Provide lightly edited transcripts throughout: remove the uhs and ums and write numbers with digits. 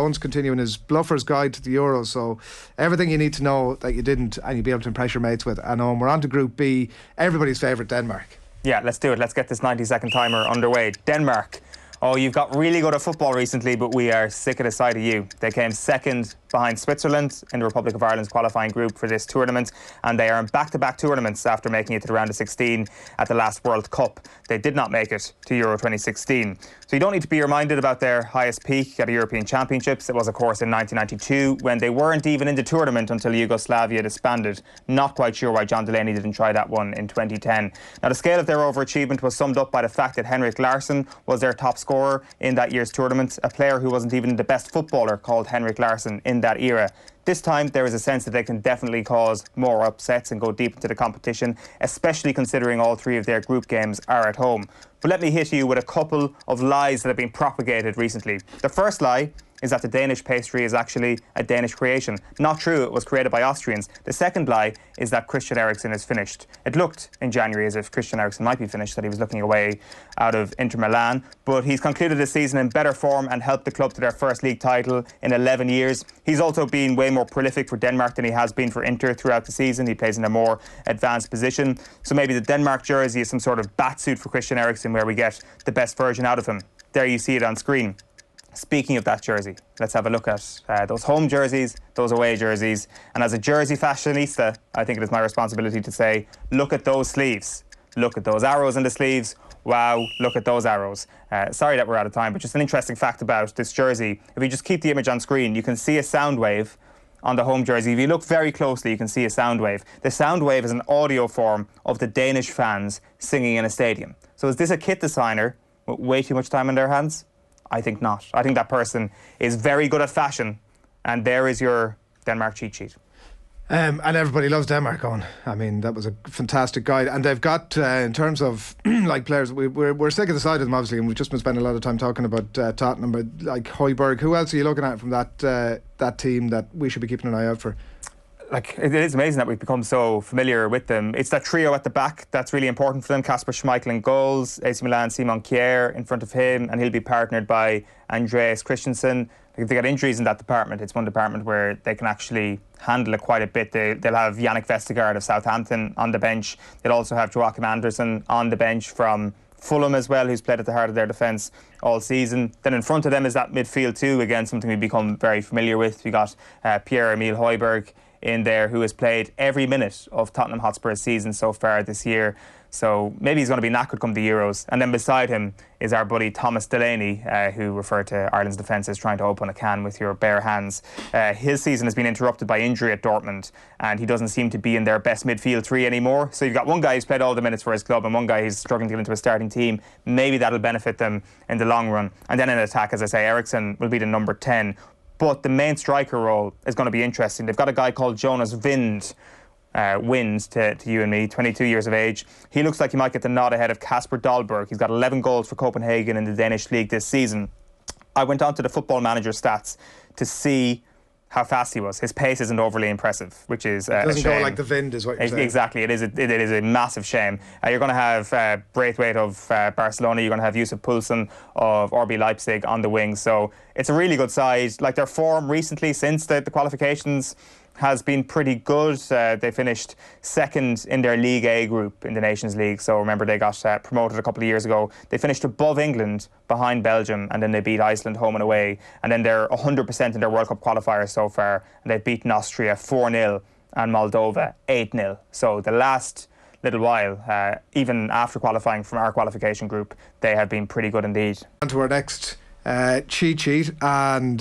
Owen's continuing his bluffer's guide to the Euros, so everything you need to know that you didn't, and you'll be able to impress your mates with. And Owen, we're on to Group B, everybody's favourite, Denmark. Yeah, let's do it. Let's get this 90-second timer underway. Denmark. Oh, you've got really good at football recently, but we are sick of the sight of you. They came second behind Switzerland in the Republic of Ireland's qualifying group for this tournament, and they are in back-to-back tournaments after making it to the round of 16 at the last World Cup. They did not make it to Euro 2016. So you don't need to be reminded about their highest peak at the European Championships. It was, of course, in 1992, when they weren't even in the tournament until Yugoslavia disbanded. Not quite sure why John Delaney didn't try that one in 2010. Now, the scale of their overachievement was summed up by the fact that Henrik Larsson was their top scorer in that year's tournament, a player who wasn't even the best footballer called Henrik Larsson in that era. This time, there is a sense that they can definitely cause more upsets and go deep into the competition, especially considering all three of their group games are at home. But let me hit you with a couple of lies that have been propagated recently. The first lie is that the Danish pastry is actually a Danish creation. Not true, it was created by Austrians. The second lie is that Christian Eriksen is finished. It looked in January as if Christian Eriksen might be finished, that he was looking away out of Inter Milan, but he's concluded the season in better form and helped the club to their first league title in 11 years. He's also been way more prolific for Denmark than he has been for Inter throughout the season. He plays in a more advanced position. So maybe the Denmark jersey is some sort of batsuit for Christian Eriksen where we get the best version out of him. There you see it on screen. Speaking of that jersey, let's have a look at those home jerseys, those away jerseys. And as a jersey fashionista, I think it is my responsibility to say, look at those sleeves. Look at those arrows in the sleeves. Wow, look at those arrows. Sorry that we're out of time, but just an interesting fact about this jersey. If you just keep the image on screen, you can see a sound wave on the home jersey. If you look very closely, you can see a sound wave. The sound wave is an audio form of the Danish fans singing in a stadium. So is this a kit designer with way too much time on their hands? I think not. I think that person is very good at fashion, and there is your Denmark cheat sheet. And everybody loves Denmark, Owen. I mean, that was a fantastic guide. And they've got, in terms of like players, we're sick of the sight of them, obviously, and we've just been spending a lot of time talking about Tottenham, but like Højbjerg. Who else are you looking at from that team that we should be keeping an eye out for? Like, it is amazing that we've become so familiar with them. It's that trio at the back that's really important for them. Kasper Schmeichel in goals, AC Milan Simon Kjær in front of him, and he'll be partnered by Andreas Christensen. If they get injuries in that department, it's one department where they can actually handle it quite a bit. They'll have Yannick Vestergaard of Southampton on the bench. They'll also have Joachim Andersen on the bench from Fulham as well, who's played at the heart of their defence all season. Then in front of them is that midfield too, again, something we've become very familiar with. We got Pierre-Emile Højbjerg in there, who has played every minute of Tottenham Hotspur's season so far this year. So maybe he's going to be knackered come the Euros. And then beside him is our buddy Thomas Delaney, who referred to Ireland's defence as trying to open a can with your bare hands. His season has been interrupted by injury at Dortmund, and he doesn't seem to be in their best midfield three anymore. So you've got one guy who's played all the minutes for his club and one guy who's struggling to get into a starting team. Maybe that'll benefit them in the long run. And then in attack, as I say, Eriksen will be the number 10. But the main striker role is going to be interesting. They've got a guy called Jonas Wind, to you and me, 22 years of age. He looks like he might get the nod ahead of Kasper Dolberg. He's got 11 goals for Copenhagen in the Danish league this season. I went on to the Football Manager stats to see how fast he was. His pace isn't overly impressive, which is a shame. It doesn't go like the Wind, is what you're saying. Exactly, it is a massive shame. You're going to have Braithwaite of Barcelona, you're going to have Yusuf Poulsen of RB Leipzig on the wing, so it's a really good side. Like, their form recently since the qualifications has been pretty good. They finished second in their League A group in the Nations League. So remember, they got promoted a couple of years ago. They finished above England, behind Belgium, and then they beat Iceland home and away. And then they're 100% in their World Cup qualifiers so far. And they've beaten Austria 4-0 and Moldova 8-0. So the last little while, even after qualifying from our qualification group, they have been pretty good indeed. On to our next cheat sheet, and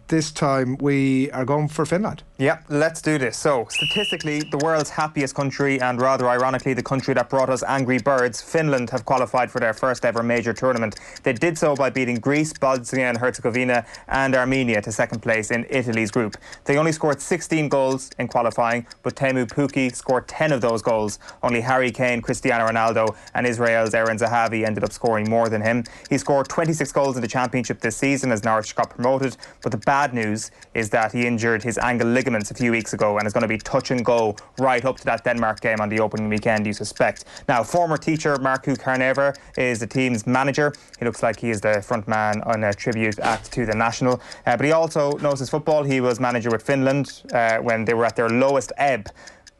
this time we are going for Finland. Yeah, let's do this. So, statistically, the world's happiest country, and rather ironically, the country that brought us angry birds, Finland, have qualified for their first ever major tournament. They did so by beating Greece, Bosnia and Herzegovina and Armenia to second place in Italy's group. They only scored 16 goals in qualifying, but Teemu Pukki scored 10 of those goals. Only Harry Kane, Cristiano Ronaldo and Israel's Eren Zahavi ended up scoring more than him. He scored 26 goals in the championship this season as Norwich got promoted, but the bad news is that he injured his ankle ligament ligaments a few weeks ago and is going to be touch and go right up to that Denmark game on the opening weekend, you suspect. Now, former teacher Marco Carnever is the team's manager. He looks like he is the front man on a tribute act to the national. But he also knows his football. He was manager with Finland when they were at their lowest ebb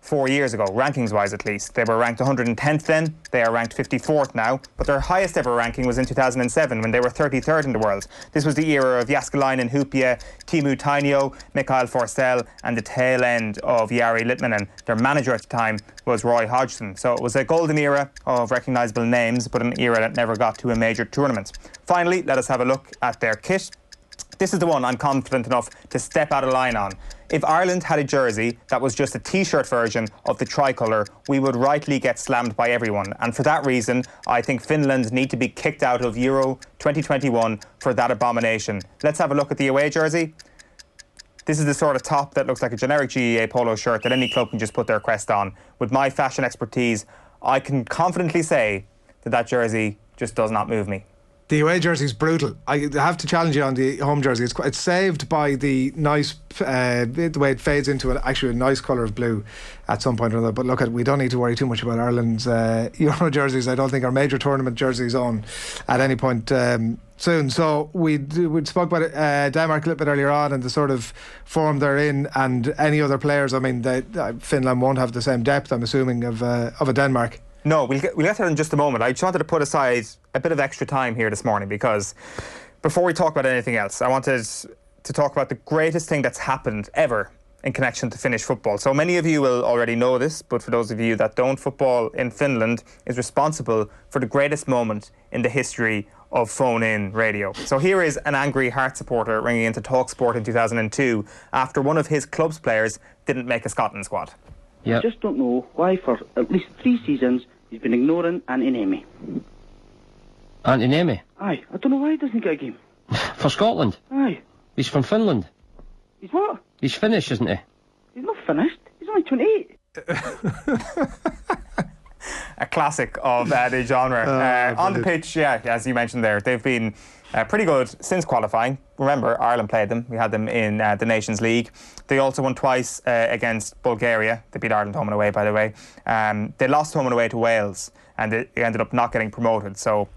4 years ago, rankings-wise at least. They were ranked 110th then. They are ranked 54th now. But their highest ever ranking was in 2007 when they were 33rd in the world. This was the era of Jääskeläinen, Hupia, Teemu Tainio, Mikael Forsell and the tail end of Jari Litmanen. Their manager at the time was Roy Hodgson. So it was a golden era of recognisable names, but an era that never got to a major tournament. Finally, let us have a look at their kit. This is the one I'm confident enough to step out of line on. If Ireland had a jersey that was just a T-shirt version of the tricolour, we would rightly get slammed by everyone. And for that reason, I think Finland need to be kicked out of Euro 2021 for that abomination. Let's have a look at the away jersey. This is the sort of top that looks like a generic GEA polo shirt that any club can just put their crest on. With my fashion expertise, I can confidently say that that jersey just does not move me. The away jersey is brutal. I have to challenge you on the home jersey. It's saved by the nice, the way it fades into actually a nice colour of blue at some point or another. But look, we don't need to worry too much about Ireland's Euro jerseys. I don't think our major tournament jerseys on at any point soon. So we spoke about Denmark a little bit earlier on and the sort of form they're in, and any other players. I mean, Finland won't have the same depth, I'm assuming, of a Denmark. No, we'll get to that in just a moment. I just wanted to put aside a bit of extra time here this morning because before we talk about anything else, I wanted to talk about the greatest thing that's happened ever in connection to Finnish football. So many of you will already know this, but for those of you that don't, football in Finland is responsible for the greatest moment in the history of phone-in radio. So here is an angry Hearts supporter ringing into TalkSport in 2002 after one of his club's players didn't make a Scotland squad. Yep. I just don't know why for at least 3 seasons he's been ignoring Antinemi. Antinemi? Aye, I don't know why he doesn't get a game. For Scotland? Aye. He's from Finland. He's what? He's Finnish, isn't he? He's not finished. He's only 28. A classic of the genre. On the pitch, yeah, as you mentioned there, they've been pretty good since qualifying. Remember, Ireland played them. We had them in the Nations League. They also won twice against Bulgaria. They beat Ireland home and away, by the way. They lost home and away to Wales, and they ended up not getting promoted. So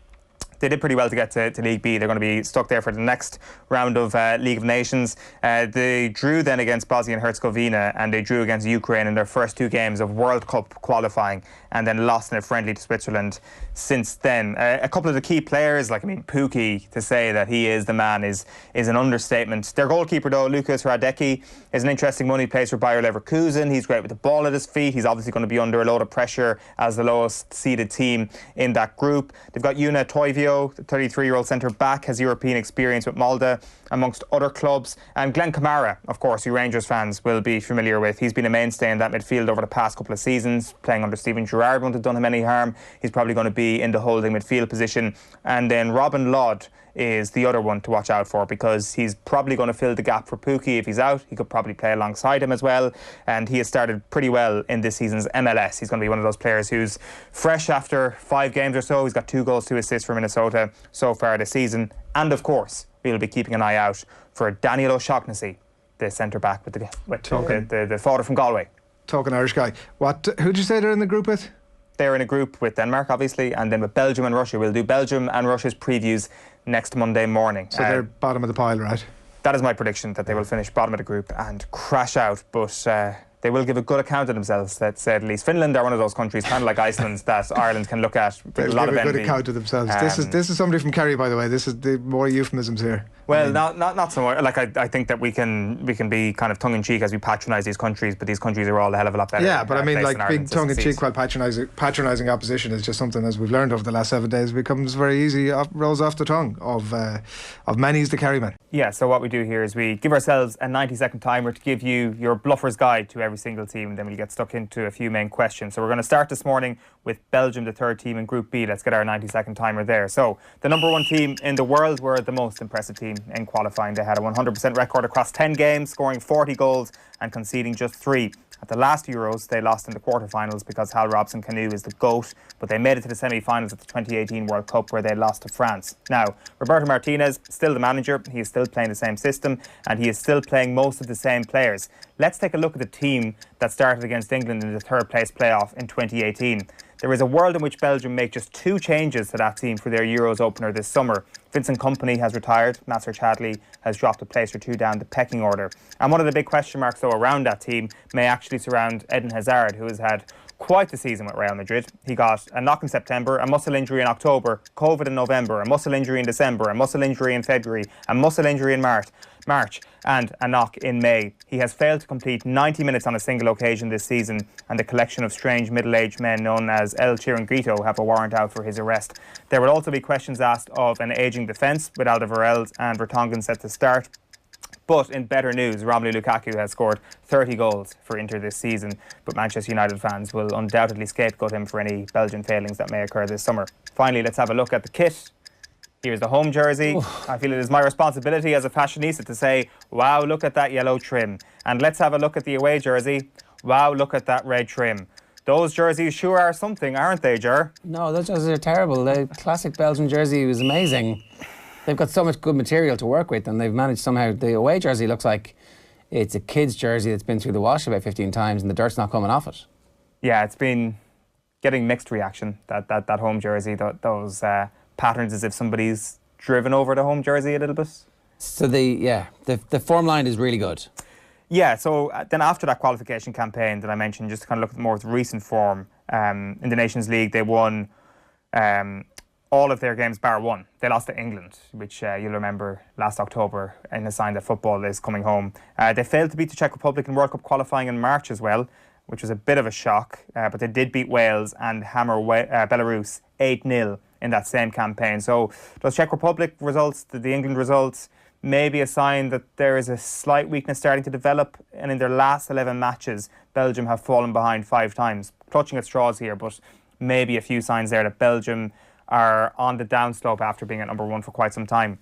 they did pretty well to get to League B. They're going to be stuck there for the next round of League of Nations. They drew then against Bosnia and Herzegovina, and they drew against Ukraine in their first 2 games of World Cup qualifying, and then lost in a friendly to Switzerland since then. A couple of the key players, Pukki, to say that he is the man is an understatement. Their goalkeeper, though, Lukas Hradecki, is an interesting one. He plays for Bayer Leverkusen. He's great with the ball at his feet. He's obviously going to be under a lot of pressure as the lowest seeded team in that group. They've got Juna Toivio, the 33-year-old centre-back, has European experience with Molde, amongst other clubs. And Glenn Kamara, of course, who Rangers fans will be familiar with. He's been a mainstay in that midfield over the past couple of seasons, playing under Steven Gerrard wouldn't have done him any harm. He's probably going to be in the holding midfield position. And then Robin Lod is the other one to watch out for, because he's probably going to fill the gap for Pukki if he's out. He could probably play alongside him as well, and he has started pretty well in this season's MLS. He's going to be one of those players who's fresh after 5 games or so. He's got 2 goals, 2 assists for Minnesota so far this season. And of course, we'll be keeping an eye out for Daniel O'Shaughnessy, the centre-back with the father from Galway. Talking Irish guy. Who'd you say they're in the group with? They're in a group with Denmark, obviously, and then with Belgium and Russia. We'll do Belgium and Russia's previews next Monday morning. So they're bottom of the pile, right? That is my prediction, that they will finish bottom of the group and crash out, but they will give a good account of themselves, let's say at least. Finland are one of those countries, kind of like Iceland, that Ireland can look at with a lot of envy. They'll give a good account of themselves. This is somebody from Kerry, by the way. This is the more euphemisms here. Well, not so much. I think that we can be kind of tongue-in-cheek as we patronise these countries, but these countries are all a hell of a lot better. Yeah, but I mean, being tongue-in-cheek while patronising opposition is just something, as we've learned over the last 7 days, becomes very easy, rolls off the tongue of many's the Kerryman. Yeah, so what we do here is we give ourselves a 90-second timer to give you your bluffer's guide to every single team, and then we'll get stuck into a few main questions. So we're going to start this morning with Belgium, the 3rd team in Group B. Let's get our 90-second timer there. So the number 1 team in the world were the most impressive team in qualifying. They had a 100% record across 10 games, scoring 40 goals and conceding just 3. At the last Euros, they lost in the quarterfinals because Hal Robson-Kanu is the GOAT, but they made it to the semi-finals at the 2018 World Cup where they lost to France. Now, Roberto Martinez, still the manager, he is still playing the same system and he is still playing most of the same players. Let's take a look at the team that started against England in the third place playoff in 2018. There is a world in which Belgium make just 2 changes to that team for their Euros opener this summer. Vincent Kompany has retired, Nasser Chadli has dropped a place or 2 down the pecking order. And one of the big question marks, though, around that team may actually surround Eden Hazard, who has had quite the season with Real Madrid. He got a knock in September, a muscle injury in October, COVID in November, a muscle injury in December, a muscle injury in February, a muscle injury in March, and a knock in May. He has failed to complete 90 minutes on a single occasion this season, and a collection of strange middle-aged men known as El Chiringuito have a warrant out for his arrest. There will also be questions asked of an ageing defence, with Alderweireld and Vertonghen set to start. But in better news, Romelu Lukaku has scored 30 goals for Inter this season, but Manchester United fans will undoubtedly scapegoat him for any Belgian failings that may occur this summer. Finally, let's have a look at the kit. Here's the home jersey. I feel it is my responsibility as a fashionista to say, wow, look at that yellow trim. And let's have a look at the away jersey. Wow, look at that red trim. Those jerseys sure are something, aren't they, Ger? No, those jerseys are terrible. The classic Belgian jersey was amazing. They've got so much good material to work with, and they've managed somehow. The away jersey looks like it's a kid's jersey that's been through the wash about 15 times and the dirt's not coming off it. Yeah, it's been getting mixed reaction, that home jersey, those patterns as if somebody's driven over the home jersey a little bit. So the form line is really good. Yeah, so then after that qualification campaign that I mentioned, just to kind of look at more of the recent form, in the Nations League, they won all of their games bar 1. They lost to England, which you'll remember last October in a sign that football is coming home. They failed to beat the Czech Republic in World Cup qualifying in March as well, which was a bit of a shock, but they did beat Wales and hammer Belarus 8-0 in that same campaign. So those Czech Republic results, the England results, may be a sign that there is a slight weakness starting to develop, and in their last 11 matches, Belgium have fallen behind 5 times. Clutching at straws here, but maybe a few signs there that Belgium are on the downslope after being at number 1 for quite some time.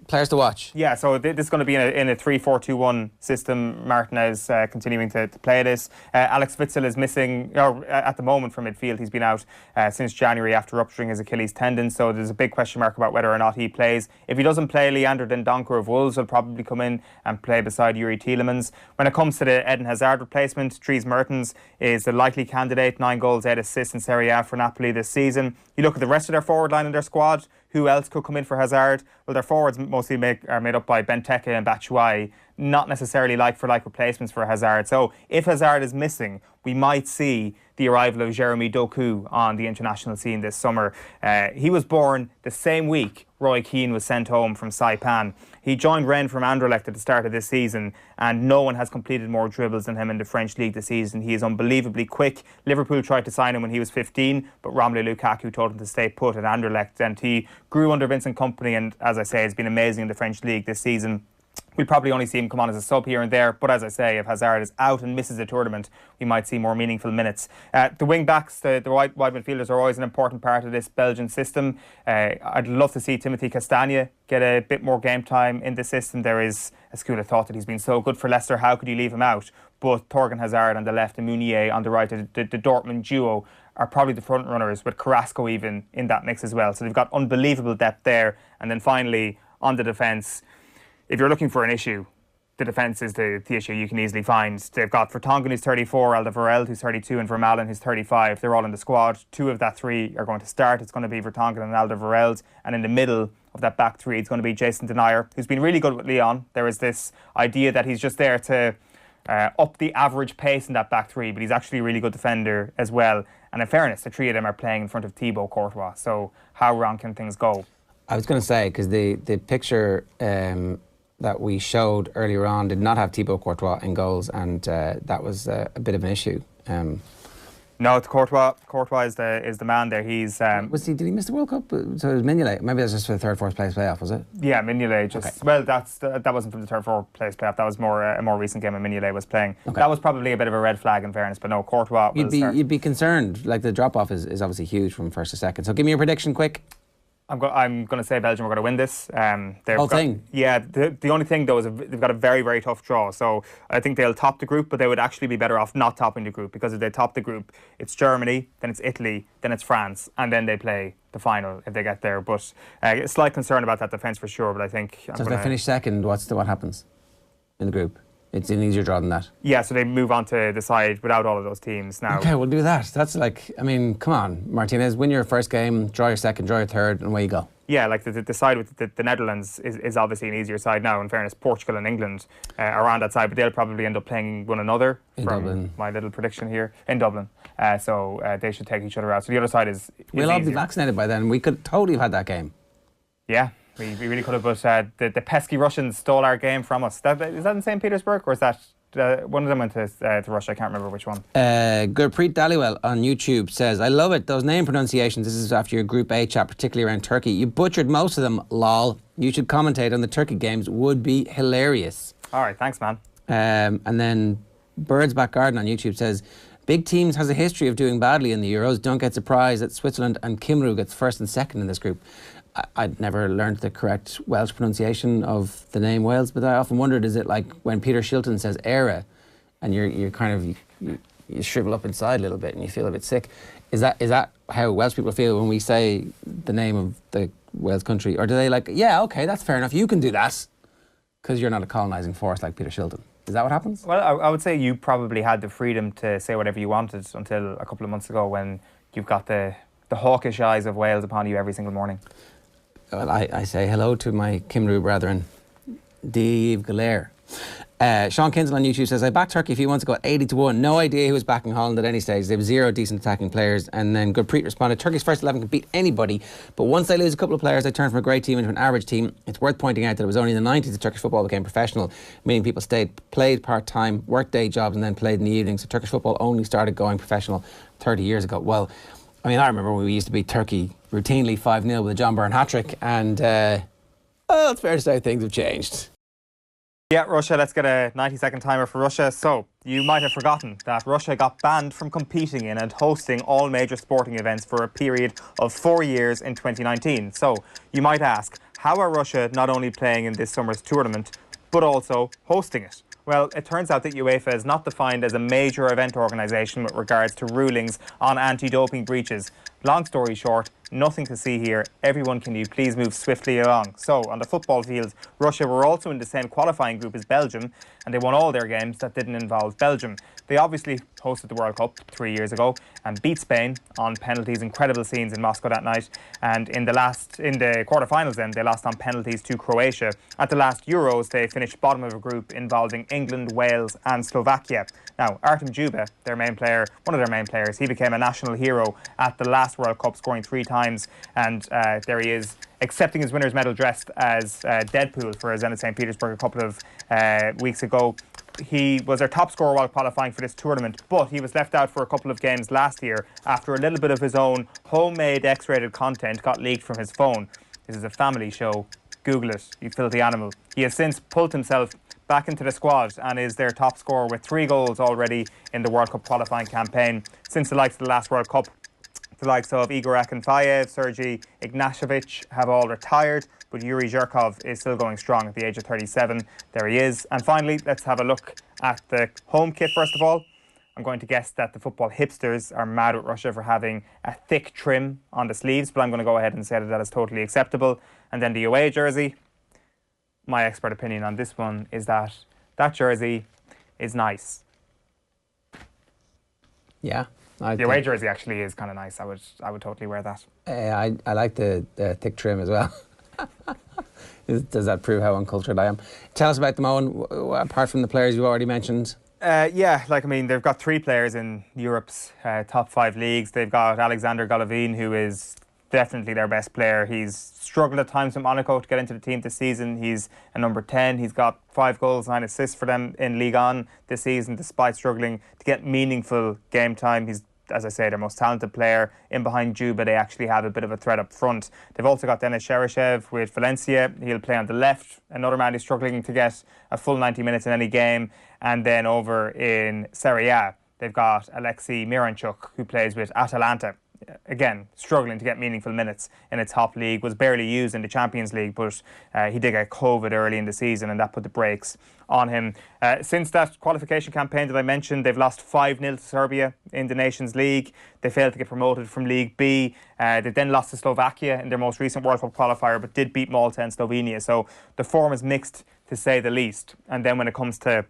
Players to watch. Yeah, so this is going to be in a 3-4-2-1 system. Martinez continuing to play this. Alex Witsel is missing at the moment from midfield. He's been out since January after rupturing his Achilles tendon, so there's a big question mark about whether or not he plays. If he doesn't play, Leander Dendoncker of Wolves will probably come in and play beside Yuri Tielemans. When it comes to the Eden Hazard replacement, Dries Mertens is the likely candidate. 9 goals, 8 assists in Serie A for Napoli this season. You look at the rest of their forward line in their squad. Who else could come in for Hazard? Well, their forwards mostly are made up by Benteke and Batshuayi, not necessarily like-for-like replacements for Hazard. So if Hazard is missing, we might see the arrival of Jeremy Doku on the international scene this summer. He was born the same week Roy Keane was sent home from Saipan. He joined Rennes from Anderlecht at the start of this season, and no one has completed more dribbles than him in the French league this season. He is unbelievably quick. Liverpool tried to sign him when he was 15, but Romelu Lukaku told him to stay put at Anderlecht, and he grew under Vincent Kompany, and as I say, has been amazing in the French league this season. We'll probably only see him come on as a sub here and there, but as I say, if Hazard is out and misses the tournament, we might see more meaningful minutes. The wing-backs, the wide midfielders are always an important part of this Belgian system. I'd love to see Timothy Castagne get a bit more game time in the system. There is a school of thought that he's been so good for Leicester, how could you leave him out? But Thorgan Hazard on the left and Meunier on the right, the Dortmund duo, are probably the front runners, with Carrasco even in that mix as well. So they've got unbelievable depth there. And then finally, on the defence, if you're looking for an issue, the defence is the issue you can easily find. They've got Vertonghen, who's 34, Alderweireld, who's 32, and Vermaelen, who's 35. They're all in the squad. 2 of that 3 are going to start. It's going to be Vertonghen and Alderweireld. And in the middle of that back 3, it's going to be Jason Denayer, who's been really good with Lyon. There is this idea that he's just there to up the average pace in that back 3, but he's actually a really good defender as well. And in fairness, the 3 of them are playing in front of Thibaut Courtois. So how wrong can things go? I was going to say, because the picture that we showed earlier on did not have Thibaut Courtois in goals, and that was a bit of an issue. No, it's Courtois is the man there. He's did he miss the World Cup? So it was Mignolet. Maybe that's just for the 3rd, 4th place playoff, was it? Yeah, Mignolet just okay. Well, that wasn't from the 3rd, 4th place playoff. That was more a more recent game when Mignolet was playing. Okay. That was probably a bit of a red flag in fairness, but no, Courtois. You'd be concerned. Like, the drop off is obviously huge from 1st to 2nd. So give me your prediction quick. I'm going to say Belgium are going to win this. Thing? Yeah, the only thing though is they've got a very, very tough draw. So I think they'll top the group, but they would actually be better off not topping the group, because if they top the group, it's Germany, then it's Italy, then it's France, and then they play the final if they get there. But a slight concern about that defence for sure. But I think So if they finish second, what happens in the group? It's an easier draw than that. Yeah, so they move on to the side without all of those teams now. Okay, we'll do that. That's like, I mean, come on, Martinez, win your first game, draw your second, draw your third, and away you go. Yeah, like the side with the Netherlands is obviously an easier side now. In fairness, Portugal and England are on that side, but they'll probably end up playing one another. In from Dublin. My little prediction here in Dublin. So they should take each other out. So the other side is We'll all be easier. vaccinated by then. We could totally have had that game. Yeah, we really could have, but the pesky Russians stole our game from us. Is that in St. Petersburg, or is that one of them went to Russia? I can't remember which one. Gurpreet Dhaliwal on YouTube says, I love it, those name pronunciations. This is after your Group A chat, particularly around Turkey. You butchered most of them, lol. You should commentate on the Turkey games, would be hilarious. All right, thanks, man. And then Bird's Back Garden on YouTube says, big teams has a history of doing badly in the Euros. Don't get surprised that Switzerland and Kimru gets first and second in this group. I'd never learned the correct Welsh pronunciation of the name Wales, but I often wondered, is it like when Peter Shilton says era and you're kind of, you shrivel up inside a little bit and you feel a bit sick. Is that how Welsh people feel when we say the name of the Wales country? Or do they like, yeah, okay, that's fair enough, you can do that because you're not a colonising force like Peter Shilton? Is that what happens? Well, I would say you probably had the freedom to say whatever you wanted until a couple of months ago, when you've got the hawkish eyes of Wales upon you every single morning. Well, I say hello to my Kimru brethren. Dave Galair. Sean Kinsel on YouTube says, I backed Turkey a few months ago at 80-1. No idea who was backing Holland at any stage. They have zero decent attacking players. And then Gurpreet responded, Turkey's first 11 can beat anybody, but once they lose a couple of players, they turn from a great team into an average team. It's worth pointing out that it was only in the 90s that Turkish football became professional, meaning people played part-time, worked day jobs, and then played in the evenings. So Turkish football only started going professional 30 years ago. Well, I mean, I remember when we used to beat Turkey routinely 5-0 with a John Byrne hat-trick, and well, it's fair to say things have changed. Yeah, Russia, let's get a 90-second timer for Russia. So, you might have forgotten that Russia got banned from competing in and hosting all major sporting events for a period of 4 years in 2019. So, you might ask, how are Russia not only playing in this summer's tournament, but also hosting it? Well, it turns out that UEFA is not defined as a major event organisation with regards to rulings on anti-doping breaches. Long story short, nothing to see here. Everyone, can you please move swiftly along? So, on the football field, Russia were also in the same qualifying group as Belgium, and they won all their games that didn't involve Belgium. They obviously hosted the World Cup 3 years ago and beat Spain on penalties. Incredible scenes in Moscow that night. And in the quarterfinals then, they lost on penalties to Croatia. At the last Euros, they finished bottom of a group involving England, Wales and Slovakia. Now, Artem Dzyuba, their main player, one of their main players, he became a national hero at the last World Cup, scoring 3 times. And there he is, accepting his winner's medal dressed as Deadpool for Zenit St. Petersburg a couple of weeks ago. He was their top scorer while qualifying for this tournament, but he was left out for a couple of games last year after a little bit of his own homemade X-rated content got leaked from his phone. This is a family show. Google it, you filthy animal. He has since pulled himself back into the squad and is their top scorer with 3 goals already in the World Cup qualifying campaign. Since the likes of the last World Cup, the likes of Igor Akinfeev, Sergei Ignashevich have all retired, but Yuri Zhirkov is still going strong at the age of 37. There he is. And finally, let's have a look at the home kit first of all. I'm going to guess that the football hipsters are mad at Russia for having a thick trim on the sleeves, but I'm going to go ahead and say that that is totally acceptable. And then the away jersey, my expert opinion on this one is that that jersey is nice. Yeah. The away jersey actually is kind of nice. I would totally wear that. I like the thick trim as well. Does that prove how uncultured I am? Tell us about them, Owen, apart from the players you already mentioned. Yeah, like, I mean, they've got 3 players in Europe's top 5 leagues. They've got Alexander Golovin, who is definitely their best player. He's struggled at times with Monaco to get into the team this season. He's a number 10. He's got 5 goals, 9 assists for them in Ligue 1 this season, despite struggling to get meaningful game time. He's, as I say, their most talented player. In behind Dzyuba, they actually have a bit of a threat up front. They've also got Denis Cheryshev with Valencia. He'll play on the left. Another man who's struggling to get a full 90 minutes in any game. And then over in Serie A, they've got Alexei Miranchuk, who plays with Atalanta. again, struggling to get meaningful minutes in a top league, was barely used in the Champions League, but he did get COVID early in the season and that put the brakes on him. Since that qualification campaign that I mentioned, they've lost 5-0 to Serbia in the Nations League. They failed to get promoted from League B. They then lost to Slovakia in their most recent World Cup qualifier, but did beat Malta and Slovenia. So the form is mixed, to say the least. And then when it comes to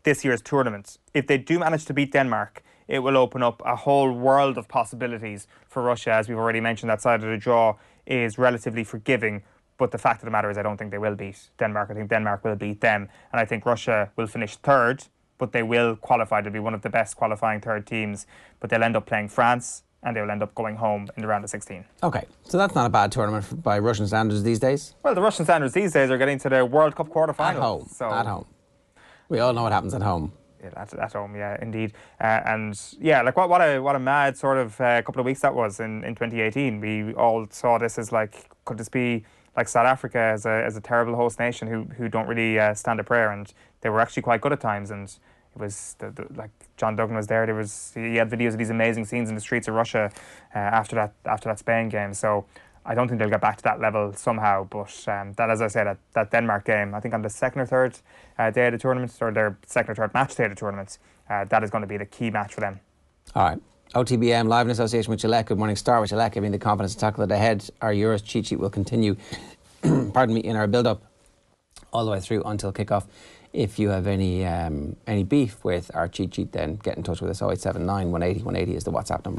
this year's tournament, if they do manage to beat Denmark, it will open up a whole world of possibilities for Russia. As we've already mentioned, that side of the draw is relatively forgiving. But the fact of the matter is I don't think they will beat Denmark. I think Denmark will beat them. And I think Russia will finish third, but they will qualify to be one of the best qualifying third teams. But they'll end up playing France and they'll end up going home in the round of 16. Okay, so that's not a bad tournament by Russian standards these days? Well, the Russian standards these days are getting to the World Cup quarter-final. At home, so at home. We all know what happens at home. Yeah, at home, yeah, indeed. And yeah, like what a mad sort of couple of weeks that was in 2018. We all saw this as like, could this be like South Africa as a terrible host nation who don't really stand a prayer, and they were actually quite good at times. And it was like John Duggan was there. He had videos of these amazing scenes in the streets of Russia after that Spain game. So I don't think they'll get back to that level somehow. But that, as I said, that Denmark game, I think on the second or third day of the tournament, or their second or third match day of the tournament, that is going to be the key match for them. All right. OTB AM live in association with Gillette. Good morning. Start with Gillette, giving the confidence to tackle it ahead. Our Euros cheat sheet will continue, pardon me, in our build-up all the way through until kick-off. If you have any beef with our cheat sheet, then get in touch with us. 0879 180 180 is the WhatsApp number.